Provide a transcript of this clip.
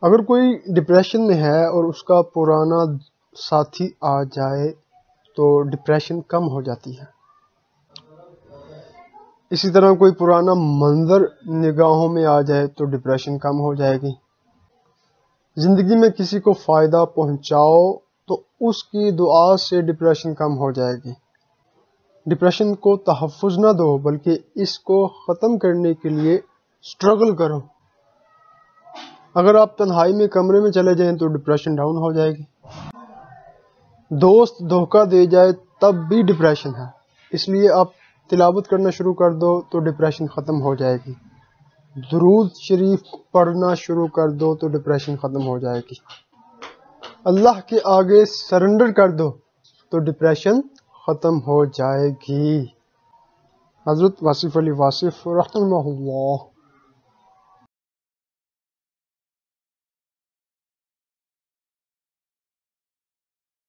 اگر کوئی ڈپریشن میں ہے اور اس کا پرانا ساتھی آ جائے تو ڈپریشن کم ہو جاتی ہے۔ اسی طرح کوئی پرانا منظر نگاہوں میں آ جائے تو ڈپریشن کم ہو جائے گی۔ زندگی میں کسی کو فائدہ پہنچاؤ تو اس کی دعا سے ڈپریشن کم ہو جائے گی۔ ڈپریشن کو تحفظ نہ دو بلکہ اس کو ختم کرنے کے لیے سٹرگل کرو۔ اگر آپ تنہائی میں کمرے میں چلے جائیں تو ڈپریشن ڈاؤن ہو جائے گی۔ دوست دھوکہ دے جائے تب بھی ڈپریشن ہے، اس لیے آپ تلاوت کرنا شروع کر دو تو ڈپریشن ختم ہو جائے گی۔ درود شریف پڑھنا شروع کر دو تو ڈپریشن ختم ہو جائے گی۔ اللہ کے آگے سرنڈر کر دو تو ڈپریشن ختم ہو جائے گی۔ حضرت واصف علی واصف رحمہ اللہ۔